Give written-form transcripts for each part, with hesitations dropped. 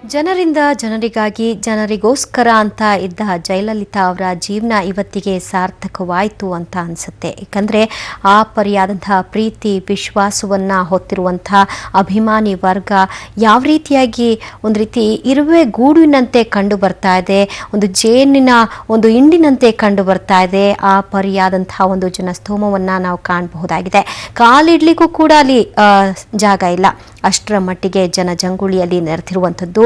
ಜನರಿಂದ ಜನರಿಗಾಗಿ ಜನರಿಗೋಸ್ಕರ ಅಂತ ಇದ್ದ ಜಯಲಲಿತಾ ಅವರ ಜೀವನ ಇವತ್ತಿಗೆ ಸಾರ್ಥಕವಾಯಿತು ಅಂತ ಅನಿಸುತ್ತೆ. ಯಾಕಂದರೆ ಆ ಪರಿಯಾದಂತಹ ಪ್ರೀತಿ ವಿಶ್ವಾಸವನ್ನು ಹೊತ್ತಿರುವಂಥ ಅಭಿಮಾನಿ ವರ್ಗ ಯಾವ ರೀತಿಯಾಗಿ ಒಂದು ರೀತಿ ಇರುವೆ ಗೂಡಿನಂತೆ ಕಂಡು ಬರ್ತಾ ಇದೆ, ಒಂದು ಜೇನಿನ ಒಂದು ಹಿಂಡಿನಂತೆ ಕಂಡು ಬರ್ತಾ ಇದೆ. ಆ ಪರಿಯಾದಂಥ ಒಂದು ಜನಸ್ತೋಮವನ್ನು ನಾವು ಕಾಣಬಹುದಾಗಿದೆ. ಕಾಲಿಡ್ಲಿಕ್ಕೂ ಕೂಡ ಅಲ್ಲಿ ಜಾಗ ಇಲ್ಲ, ಅಷ್ಟರ ಮಟ್ಟಿಗೆ ಜನಜಂಗುಳಿಯಲ್ಲಿ ನೆರೆದಿರುವಂಥದ್ದು.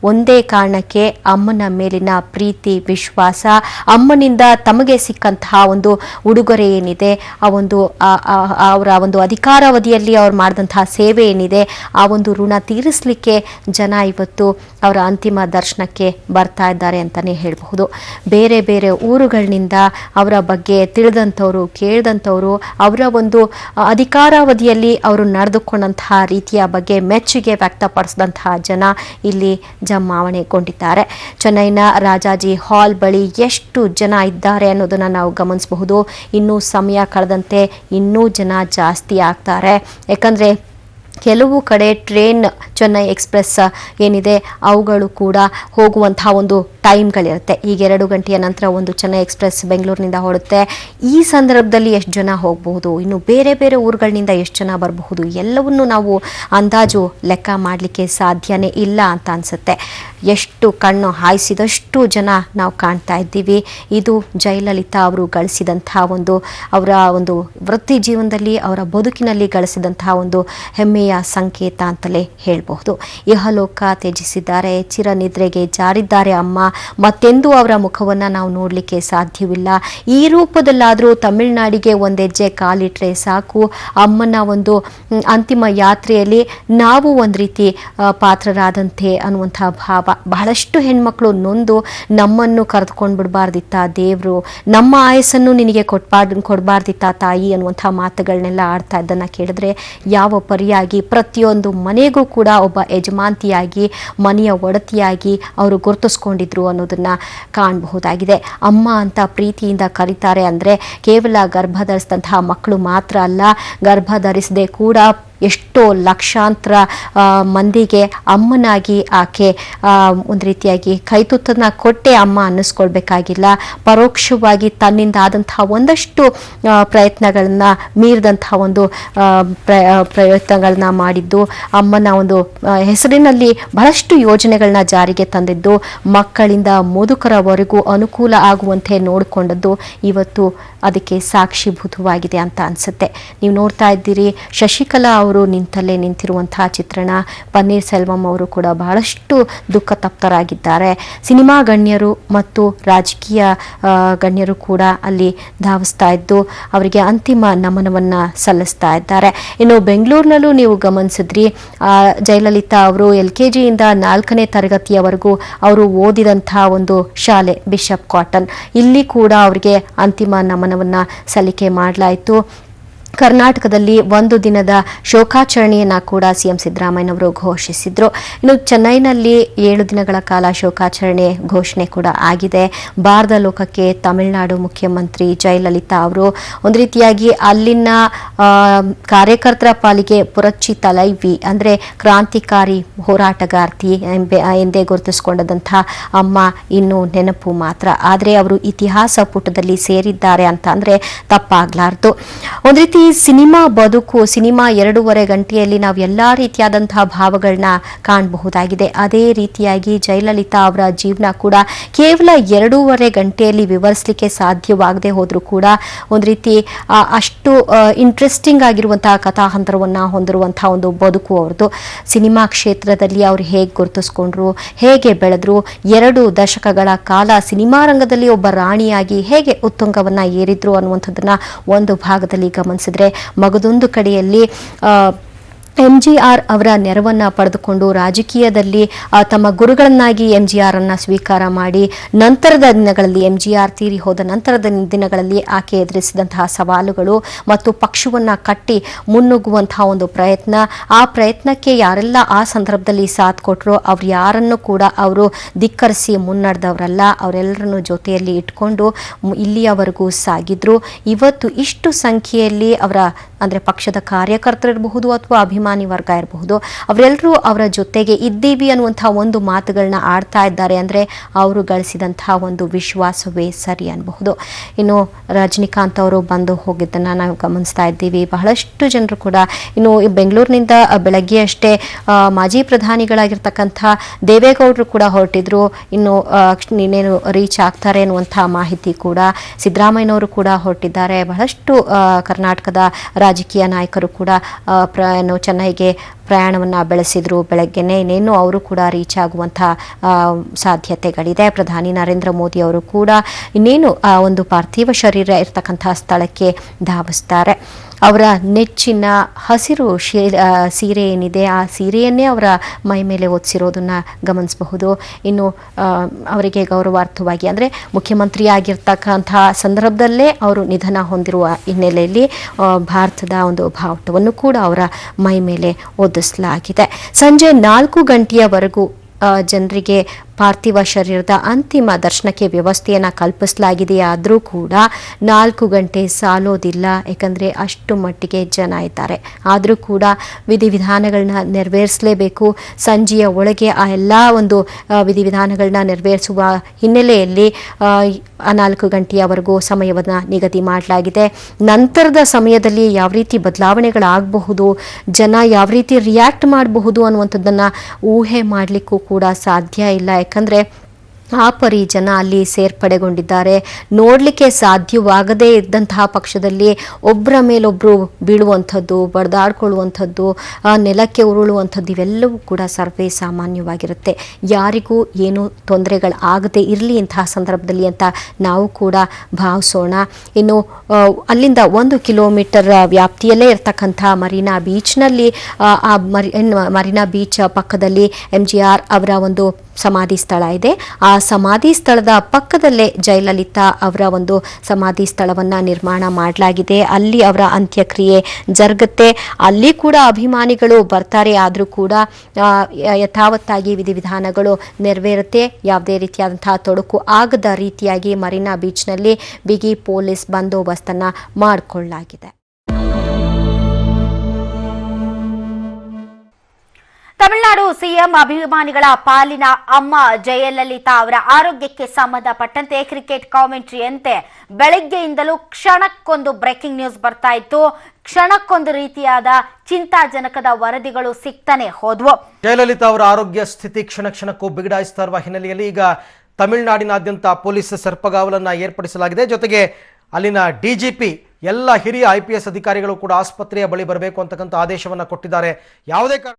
ಒಂದೇ ಕಾರಣಕ್ಕೆ ಅಮ್ಮನ ಮೇಲಿನ ಪ್ರೀತಿ ವಿಶ್ವಾಸ, ಅಮ್ಮನಿಂದ ತಮಗೆ ಸಿಕ್ಕಂತಹ ಒಂದು ಉಡುಗೊರೆ ಏನಿದೆ, ಆ ಒಂದು ಅವರ ಒಂದು ಅಧಿಕಾರಾವಧಿಯಲ್ಲಿ ಅವ್ರು ಮಾಡಿದಂತಹ ಸೇವೆ ಏನಿದೆ, ಆ ಒಂದು ಋಣ ತೀರಿಸಲಿಕ್ಕೆ ಜನ ಇವತ್ತು ಅವರ ಅಂತಿಮ ದರ್ಶನಕ್ಕೆ ಬರ್ತಾ ಇದ್ದಾರೆ ಅಂತಲೇ ಹೇಳಬಹುದು. ಬೇರೆ ಬೇರೆ ಊರುಗಳಿನಿಂದ ಅವರ ಬಗ್ಗೆ ತಿಳಿದಂಥವರು ಕೇಳಿದಂಥವರು, ಅವರ ಒಂದು ಅಧಿಕಾರಾವಧಿಯಲ್ಲಿ ಅವರು ನಡೆದುಕೊಂಡಂತಹ ರೀತಿಯ ಬಗ್ಗೆ ಮೆಚ್ಚುಗೆ ವ್ಯಕ್ತಪಡಿಸಿದಂತಹ ಜನ ಇಲ್ಲಿ ಜಮಾವಣೆಗೊಂಡಿದ್ದಾರೆ. ಚೆನ್ನೈನ ರಾಜಾಜಿ ಹಾಲ್ ಬಳಿ ಎಷ್ಟು ಜನ ಇದ್ದಾರೆ ಅನ್ನೋದನ್ನು ನಾವು ಗಮನಿಸಬಹುದು. ಇನ್ನೂ ಸಮಯ ಕಳೆದಂತೆ ಇನ್ನೂ ಜನ ಜಾಸ್ತಿ ಆಗ್ತಾರೆ. ಯಾಕಂದರೆ ಕೆಲವು ಕಡೆ ಟ್ರೈನ್ ಚೆನ್ನೈ ಎಕ್ಸ್ಪ್ರೆಸ್ ಏನಿದೆ ಅವುಗಳು ಕೂಡ ಹೋಗುವಂತಹ ಒಂದು ಟೈಮ್ಗಳಿರುತ್ತೆ. ಈಗ 2 ಗಂಟೆಯ ನಂತರ ಒಂದು ಚೆನ್ನೈ ಎಕ್ಸ್ಪ್ರೆಸ್ ಬೆಂಗಳೂರಿನಿಂದ ಹೊರಡುತ್ತೆ. ಈ ಸಂದರ್ಭದಲ್ಲಿ ಎಷ್ಟು ಜನ ಹೋಗಬಹುದು, ಇನ್ನು ಬೇರೆ ಬೇರೆ ಊರುಗಳಿಂದ ಎಷ್ಟು ಜನ ಬರಬಹುದು, ಎಲ್ಲವನ್ನೂ ನಾವು ಅಂದಾಜು ಲೆಕ್ಕ ಮಾಡಲಿಕ್ಕೆ ಸಾಧ್ಯನೇ ಇಲ್ಲ ಅಂತ ಅನಿಸುತ್ತೆ. ಎಷ್ಟು ಕಣ್ಣು ಹಾಯಿಸಿದಷ್ಟು ಜನ ನಾವು ಕಾಣ್ತಾ ಇದ್ದೀವಿ. ಇದು ಜಯಲಲಿತಾ ಅವರು ಗಳಿಸಿದಂತಹ ಒಂದು ಅವರ ಒಂದು ವೃತ್ತಿ ಜೀವನದಲ್ಲಿ ಅವರ ಬದುಕಿನಲ್ಲಿ ಗಳಿಸಿದಂತಹ ಒಂದು ಹೆಮ್ಮೆಯ ಸಂಕೇತ ಅಂತಲೇ ಹೇಳಬಹುದು. ಇಹಲೋಕ ತ್ಯಜಿಸಿದ್ದಾರೆ, ಚಿರನಿದ್ರೆಗೆ ಜಾರಿದ್ದಾರೆ ಅಮ್ಮ. ಮತ್ತೆಂದೂ ಅವರ ಮುಖವನ್ನು ನಾವು ನೋಡಲಿಕ್ಕೆ ಸಾಧ್ಯವಿಲ್ಲ. ಈ ರೂಪದಲ್ಲಾದರೂ ತಮಿಳುನಾಡಿಗೆ ಒಂದೆಜ್ಜೆ ಕಾಲಿಟ್ರೆ ಸಾಕು, ಅಮ್ಮನ ಒಂದು ಅಂತಿಮ ಯಾತ್ರೆಯಲ್ಲಿ ನಾವು ಒಂದು ರೀತಿ ಪಾತ್ರರಾದಂತೆ ಅನ್ನುವಂಥ ಭಾವ. ಬಹಳಷ್ಟು ಹೆಣ್ಮಕ್ಳು ನೊಂದು ನಮ್ಮನ್ನು ಕರೆದುಕೊಂಡು ಬಿಡಬಾರ್ದಿತ್ತ ದೇವರು, ನಮ್ಮ ಆಯಸ್ಸನ್ನು ನಿನಗೆ ಕೊಡಬಾರ್ದಿತ್ತ ತಾಯಿ ಅನ್ನುವಂಥ ಮಾತುಗಳನ್ನೆಲ್ಲ ಆಡ್ತಾ ಇದ್ದನ್ನು ಕೇಳಿದ್ರೆ ಯಾವ ಪರಿಯಾಗಿ ಪ್ರತಿಯೊಂದು ಮನೆಗೂ ಕೂಡ ಒಬ್ಬ ಯಜಮಾಂತಿಯಾಗಿ ಮನೆಯ ಒಡತಿಯಾಗಿ ಅವರು ಗುರುತಿಸ್ಕೊಂಡಿದ್ರು ಅನ್ನೋದನ್ನ ಕಾಣಬಹುದಾಗಿದೆ. ಅಮ್ಮ ಅಂತ ಪ್ರೀತಿಯಿಂದ ಕರೀತಾರೆ ಅಂದರೆ ಕೇವಲ ಗರ್ಭ ಧರಿಸಿದಂತಹ ಮಕ್ಕಳು ಮಾತ್ರ ಅಲ್ಲ, ಗರ್ಭ ಧರಿಸದೆ ಕೂಡ ಎಷ್ಟೋ ಲಕ್ಷಾಂತರ ಮಂದಿಗೆ ಅಮ್ಮನಾಗಿ ಆಕೆ ಒಂದು ರೀತಿಯಾಗಿ ಕೈತುತ್ತನ್ನ ಕೊಟ್ಟೆ ಅಮ್ಮ ಅನ್ನಿಸ್ಕೊಳ್ಬೇಕಾಗಿಲ್ಲ. ಪರೋಕ್ಷವಾಗಿ ತನ್ನಿಂದ ಆದಂತಹ ಒಂದಷ್ಟು ಪ್ರಯತ್ನಗಳನ್ನ ಮೀರಿದಂತಹ ಒಂದು ಪ್ರಯತ್ನಗಳನ್ನ ಮಾಡಿದ್ದು, ಅಮ್ಮನ ಒಂದು ಹೆಸರಿನಲ್ಲಿ ಬಹಳಷ್ಟು ಯೋಜನೆಗಳನ್ನ ಜಾರಿಗೆ ತಂದಿದ್ದು, ಮಕ್ಕಳಿಂದ ಮುದುಕರವರೆಗೂ ಅನುಕೂಲ ಆಗುವಂತೆ ನೋಡಿಕೊಂಡದ್ದು ಇವತ್ತು ಅದಕ್ಕೆ ಸಾಕ್ಷೀಭೂತವಾಗಿದೆ ಅಂತ ಅನಿಸುತ್ತೆ. ನೀವು ನೋಡ್ತಾ ಇದ್ದೀರಿ, ಶಶಿಕಲಾ ಅವರು ನಿಂತಲ್ಲೇ ನಿಂತಿರುವಂತಹ ಚಿತ್ರಣ. ಪನ್ನೀರ್ ಸೆಲ್ವಂ ಅವರು ಕೂಡ ಬಹಳಷ್ಟು ದುಃಖ ತಪ್ತರಾಗಿದ್ದಾರೆ. ಸಿನಿಮಾ ಗಣ್ಯರು ಮತ್ತು ರಾಜಕೀಯ ಗಣ್ಯರು ಕೂಡ ಅಲ್ಲಿ ಧಾವಿಸ್ತಾ ಇದ್ದು ಅವರಿಗೆ ಅಂತಿಮ ನಮನವನ್ನು ಸಲ್ಲಿಸ್ತಾ ಇದ್ದಾರೆ. ಇನ್ನು ಬೆಂಗಳೂರಿನಲ್ಲೂ ನೀವು ಗಮನಿಸಿದ್ರಿ, ಜಯಲಲಿತಾ ಅವರು LKGಯಿಂದ 4ನೇ ತರಗತಿಯವರೆಗೂ ಅವರು ಓದಿದಂತಹ ಒಂದು ಶಾಲೆ ಬಿಷಪ್ ಕಾಟನ್, ಇಲ್ಲಿ ಕೂಡ ಅವರಿಗೆ ಅಂತಿಮ ನಮನವನ್ನು ಸಲ್ಲಿಕೆ ಮಾಡಲಾಯಿತು. ಕರ್ನಾಟಕದಲ್ಲಿ 1 ದಿನದ ಶೋಕಾಚರಣೆಯನ್ನು ಕೂಡ CM ಸಿದ್ದರಾಮಯ್ಯನವರು ಘೋಷಿಸಿದ್ರು. ಇನ್ನು ಚೆನ್ನೈನಲ್ಲಿ 7 ದಿನಗಳ ಕಾಲ ಶೋಕಾಚರಣೆ ಘೋಷಣೆ ಕೂಡ ಆಗಿದೆ. ಭಾರತ ಲೋಕಕ್ಕೆ ತಮಿಳುನಾಡು ಮುಖ್ಯಮಂತ್ರಿ ಜಯಲಲಿತಾ ಅವರು ಒಂದು ರೀತಿಯಾಗಿ ಅಲ್ಲಿನ ಕಾರ್ಯಕರ್ತರ ಪಾಲಿಗೆ ಪುರಚ್ಚಿ ತಲೈವಿ ಅಂದರೆ ಕ್ರಾಂತಿಕಾರಿ ಹೋರಾಟಗಾರ್ತಿ ಎಂದೇ ಗುರುತಿಸಿಕೊಂಡಂಥ ಅಮ್ಮ ಇನ್ನೂ ನೆನಪು ಮಾತ್ರ. ಆದರೆ ಅವರು ಇತಿಹಾಸ ಪುಟದಲ್ಲಿ ಸೇರಿದ್ದಾರೆ ಅಂತ ಅಂದರೆ ತಪ್ಪಾಗಲಾರ್ದು. ಒಂದು ರೀತಿ ಸಿನಿಮಾ ಬದುಕು, ಸಿನಿಮಾ 2.5 ಗಂಟೆಯಲ್ಲಿ ನಾವು ಎಲ್ಲ ರೀತಿಯಾದಂತಹ ಭಾವಗಳನ್ನ ಕಾಣಬಹುದಾಗಿದೆ. ಅದೇ ರೀತಿಯಾಗಿ ಜಯಲಲಿತಾ ಅವರ ಜೀವನ ಕೂಡ ಕೇವಲ 2.5 ಗಂಟೆಯಲ್ಲಿ ವಿವರಿಸಲಿಕ್ಕೆ ಸಾಧ್ಯವಾಗದೆ ಹೋದರೂ ಕೂಡ ಒಂದು ರೀತಿ ಅಷ್ಟು ಇಂಟ್ರೆಸ್ಟಿಂಗ್ ಆಗಿರುವಂತಹ ಕಥಾಹಂತರವನ್ನು ಹೊಂದಿರುವಂತಹ ಒಂದು ಬದುಕು ಅವ್ರದ್ದು. ಸಿನಿಮಾ ಕ್ಷೇತ್ರದಲ್ಲಿ ಅವರು ಹೇಗೆ ಗುರುತಿಸ್ಕೊಂಡ್ರು, ಹೇಗೆ ಬೆಳೆದ್ರು, 2 ದಶಕಗಳ ಕಾಲ ಸಿನಿಮಾ ರಂಗದಲ್ಲಿ ಒಬ್ಬ ರಾಣಿಯಾಗಿ ಹೇಗೆ ಉತ್ತುಂಗವನ್ನು ಏರಿದ್ರು ಅನ್ನುವಂಥದ್ದನ್ನ ಒಂದು ಭಾಗದಲ್ಲಿ ಗಮನಿಸಿದ್ರೆ, ಮಗದೊಂದು ಕಡೆಯಲ್ಲಿ MGR ಅವರ ನೆರವನ್ನು ಪಡೆದುಕೊಂಡು ರಾಜಕೀಯದಲ್ಲಿ ತಮ್ಮ ಗುರುಗಳನ್ನಾಗಿ MGR ಅನ್ನು ಸ್ವೀಕಾರ ಮಾಡಿ ನಂತರದ ದಿನಗಳಲ್ಲಿ MGR ತೀರಿ ಹೋದ ನಂತರದ ದಿನಗಳಲ್ಲಿ ಆಕೆ ಎದುರಿಸಿದಂತಹ ಸವಾಲುಗಳು ಮತ್ತು ಪಕ್ಷವನ್ನು ಕಟ್ಟಿ ಮುನ್ನುಗ್ಗುವಂತಹ ಒಂದು ಪ್ರಯತ್ನ, ಆ ಪ್ರಯತ್ನಕ್ಕೆ ಯಾರೆಲ್ಲ ಆ ಸಂದರ್ಭದಲ್ಲಿ ಸಾಥ್ ಕೊಟ್ಟರು ಅವ್ರು ಯಾರನ್ನು ಕೂಡ ಅವರು ಧಿಕ್ಕರಿಸಿ ಮುನ್ನಡೆದವರಲ್ಲ, ಅವರೆಲ್ಲರನ್ನು ಜೊತೆಯಲ್ಲಿ ಇಟ್ಕೊಂಡು ಇಲ್ಲಿಯವರೆಗೂ ಸಾಗಿದ್ರು. ಇವತ್ತು ಇಷ್ಟು ಸಂಖ್ಯೆಯಲ್ಲಿ ಅವರ ಅಂದರೆ ಪಕ್ಷದ ಕಾರ್ಯಕರ್ತರಿರಬಹುದು ಅಥವಾ ಅಭಿಮಾನಿ ವರ್ಗ ಇರಬಹುದು, ಅವರೆಲ್ಲರೂ ಅವರ ಜೊತೆಗೆ ಇದ್ದೀವಿ ಅನ್ನುವಂಥ ಒಂದು ಮಾತುಗಳನ್ನ ಆಡ್ತಾ ಇದ್ದಾರೆ ಅಂದರೆ ಅವರು ಗಳಿಸಿದಂತಹ ಒಂದು ವಿಶ್ವಾಸವೇ ಸರಿ ಅನ್ನಬಹುದು. ಇನ್ನು ರಜನಿಕಾಂತ್ ಅವರು ಬಂದು ಹೋಗಿದ್ದನ್ನು ನಾವು ಗಮನಿಸ್ತಾ ಇದ್ದೀವಿ. ಬಹಳಷ್ಟು ಜನರು ಕೂಡ ಇನ್ನು ಬೆಂಗಳೂರಿನಿಂದ ಬೆಳಗ್ಗೆ ಅಷ್ಟೇ ಮಾಜಿ ಪ್ರಧಾನಿಗಳಾಗಿರ್ತಕ್ಕಂಥ ದೇವೇಗೌಡರು ಕೂಡ ಹೊರಟಿದ್ರು. ಇನ್ನು ಇನ್ನೇನು ರೀಚ್ ಆಗ್ತಾರೆ ಅನ್ನುವಂಥ ಮಾಹಿತಿ ಕೂಡ ಸಿದ್ದರಾಮಯ್ಯನವರು ಕೂಡ ಹೊರಟಿದ್ದಾರೆ. ಬಹಳಷ್ಟು ಕರ್ನಾಟಕದ ರಾಜಕೀಯ ನಾಯಕರು ಕೂಡ ಚೆನ್ನೈಗೆ ಪ್ರಯಾಣವನ್ನು ಬೆಳೆಸಿದ್ರು. ಬೆಳಗ್ಗೆನೇ ಇನ್ನೇನು ಅವರು ಕೂಡ ರೀಚ್ ಆಗುವಂಥ ಸಾಧ್ಯತೆಗಳಿದೆ. ಪ್ರಧಾನಿ ನರೇಂದ್ರ ಮೋದಿ ಅವರು ಕೂಡ ಇನ್ನೇನು ಒಂದು ಪಾರ್ಥಿವ ಶರೀರ ಇರತಕ್ಕಂಥ ಸ್ಥಳಕ್ಕೆ ಧಾವಿಸ್ತಾರೆ. ಅವರ ನೆಚ್ಚಿನ ಹಸಿರು ಸೀರೆ ಏನಿದೆ ಆ ಸೀರೆಯನ್ನೇ ಅವರ ಮೈ ಮೇಲೆ ಹೊದಿಸಿರೋದನ್ನು ಗಮನಿಸಬಹುದು. ಇನ್ನು ಅವರಿಗೆ ಗೌರವಾರ್ಥವಾಗಿ ಅಂದರೆ ಮುಖ್ಯಮಂತ್ರಿ ಆಗಿರ್ತಕ್ಕಂಥ ಸಂದರ್ಭದಲ್ಲೇ ಅವರು ನಿಧನ ಹೊಂದಿರುವ ಹಿನ್ನೆಲೆಯಲ್ಲಿ ಭಾರತದ ಒಂದು ಬಾವುಟವನ್ನು ಕೂಡ ಅವರ ಮೈ ಮೇಲೆ ಹೊದಿಸಲಾಗಿದೆ. ಸಂಜೆ 4 ಗಂಟೆಯವರೆಗೂ ಜನರಿಗೆ ಪಾರ್ಥಿವ ಶರೀರದ ಅಂತಿಮ ದರ್ಶನಕ್ಕೆ ವ್ಯವಸ್ಥೆಯನ್ನು ಕಲ್ಪಿಸಲಾಗಿದೆ. ಆದರೂ ಕೂಡ 4 ಗಂಟೆ ಸಾಲೋದಿಲ್ಲ, ಯಾಕಂದರೆ ಅಷ್ಟು ಮಟ್ಟಿಗೆ ಜನ ಇದ್ದಾರೆ. ಆದರೂ ಕೂಡ ವಿಧಿವಿಧಾನಗಳನ್ನ ನೆರವೇರಿಸಲೇಬೇಕು. ಸಂಜೆಯ ಒಳಗೆ ಆ ಎಲ್ಲ ಒಂದು ವಿಧಿವಿಧಾನಗಳನ್ನ ನೆರವೇರಿಸುವ ಹಿನ್ನೆಲೆಯಲ್ಲಿ 4 ಗಂಟೆಯವರೆಗೂ ಸಮಯವನ್ನು ನಿಗದಿ ಮಾಡಲಾಗಿದೆ. ನಂತರದ ಸಮಯದಲ್ಲಿ ಯಾವ ರೀತಿ ಬದಲಾವಣೆಗಳಾಗಬಹುದು, ಜನ ಯಾವ ರೀತಿ ರಿಯಾಕ್ಟ್ ಮಾಡಬಹುದು ಅನ್ನುವಂಥದ್ದನ್ನು ಊಹೆ ಮಾಡಲಿಕ್ಕೂ ಕೂಡ ಸಾಧ್ಯ ಇಲ್ಲ. ಯಾಕಂದರೆ ಆ ಪರಿ ಜನ ಅಲ್ಲಿ ಸೇರ್ಪಡೆಗೊಂಡಿದ್ದಾರೆ. ನೋಡಲಿಕ್ಕೆ ಸಾಧ್ಯವಾಗದೇ ಇದ್ದಂತಹ ಪಕ್ಷದಲ್ಲಿ ಒಬ್ಬರ ಮೇಲೊಬ್ಬರು ಬೀಳುವಂಥದ್ದು, ಬಡ್ದಾಡ್ಕೊಳ್ಳುವಂಥದ್ದು, ನೆಲಕ್ಕೆ ಉರುಳುವಂಥದ್ದು ಇವೆಲ್ಲವೂ ಕೂಡ ಸರ್ವೇ ಸಾಮಾನ್ಯವಾಗಿರುತ್ತೆ. ಯಾರಿಗೂ ಏನೂ ತೊಂದರೆಗಳಾಗದೇ ಇರಲಿ ಇಂತಹ ಸಂದರ್ಭದಲ್ಲಿ ಅಂತ ನಾವು ಕೂಡ ಭಾವಿಸೋಣ. ಇನ್ನು ಅಲ್ಲಿಂದ 1 ಕಿಲೋಮೀಟರ್ ವ್ಯಾಪ್ತಿಯಲ್ಲೇ ಇರತಕ್ಕಂಥ ಮರೀನಾ ಬೀಚ್ನಲ್ಲಿ ಮರೀನಾ ಬೀಚ್ ಪಕ್ಕದಲ್ಲಿ MGR ಅವರ ಒಂದು ಸಮಾಧಿ ಸ್ಥಳ ಇದೆ. ಆ ಸಮಾಧಿ ಸ್ಥಳದ ಪಕ್ಕದಲ್ಲೇ ಜಯಲಲಿತಾ ಅವರ ಒಂದು ಸಮಾಧಿ ಸ್ಥಳವನ್ನು ನಿರ್ಮಾಣ ಮಾಡಲಾಗಿದೆ. ಅಲ್ಲಿ ಅವರ ಅಂತ್ಯಕ್ರಿಯೆ ಜರುಗುತ್ತೆ. ಅಲ್ಲಿ ಕೂಡ ಅಭಿಮಾನಿಗಳು ಬರ್ತಾರೆ. ಆದರೂ ಕೂಡ ಯಥಾವತ್ತಾಗಿ ವಿಧಿವಿಧಾನಗಳು ನೆರವೇರುತ್ತೆ. ಯಾವುದೇ ರೀತಿಯಾದಂತಹ ತೊಡಕು ಆಗದ ರೀತಿಯಾಗಿ ಮರೀನಾ ಬೀಚ್ನಲ್ಲಿ ಬಿಗಿ ಪೊಲೀಸ್ ಬಂದೋಬಸ್ತನ್ನು ಮಾಡಿಕೊಳ್ಳಲಾಗಿದೆ. ತಮಿಳುನಾಡು ಸಿಎಂ ಅಭಿಮಾನಿಗಳ ಪಾಲಿನ ಅಮ್ಮ ಜಯಲಲಿತಾ ಅವರ ಆರೋಗ್ಯಕ್ಕೆ ಸಂಬಂಧಪಟ್ಟಂತೆ ಕ್ರಿಕೆಟ್ ಕಾಮೆಂಟ್ರಿಯಂತೆ ಬೆಳಗ್ಗೆಯಿಂದಲೂ ಕ್ಷಣಕ್ಕೊಂದು ಬ್ರೇಕಿಂಗ್ ನ್ಯೂಸ್ ಬರ್ತಾ ಇತ್ತು. ಕ್ಷಣಕ್ಕೊಂದು ರೀತಿಯಾದ ಚಿಂತಾಜನಕದ ವರದಿಗಳು ಸಿಗ್ತಾನೆ ಹೋದ್ವು. ಜಯಲಲಿತಾ ಅವರ ಆರೋಗ್ಯ ಸ್ಥಿತಿ ಕ್ಷಣಕ್ಕೂ ಬಿಗಡಾಯಿಸ್ತಾ ಇರುವ ಹಿನ್ನೆಲೆಯಲ್ಲಿ ಈಗ ತಮಿಳುನಾಡಿನಾದ್ಯಂತ ಪೊಲೀಸ್ ಸರ್ಪಗಾವಲನ್ನ ಏರ್ಪಡಿಸಲಾಗಿದೆ. ಜೊತೆಗೆ ಅಲ್ಲಿನ DGP ಎಲ್ಲ ಹಿರಿಯ IPS ಅಧಿಕಾರಿಗಳು ಕೂಡ ಆಸ್ಪತ್ರೆಯ ಬಳಿ ಬರಬೇಕು ಅಂತಕ್ಕಂಥ ಆದೇಶವನ್ನು ಕೊಟ್ಟಿದ್ದಾರೆ. ಯಾವುದೇ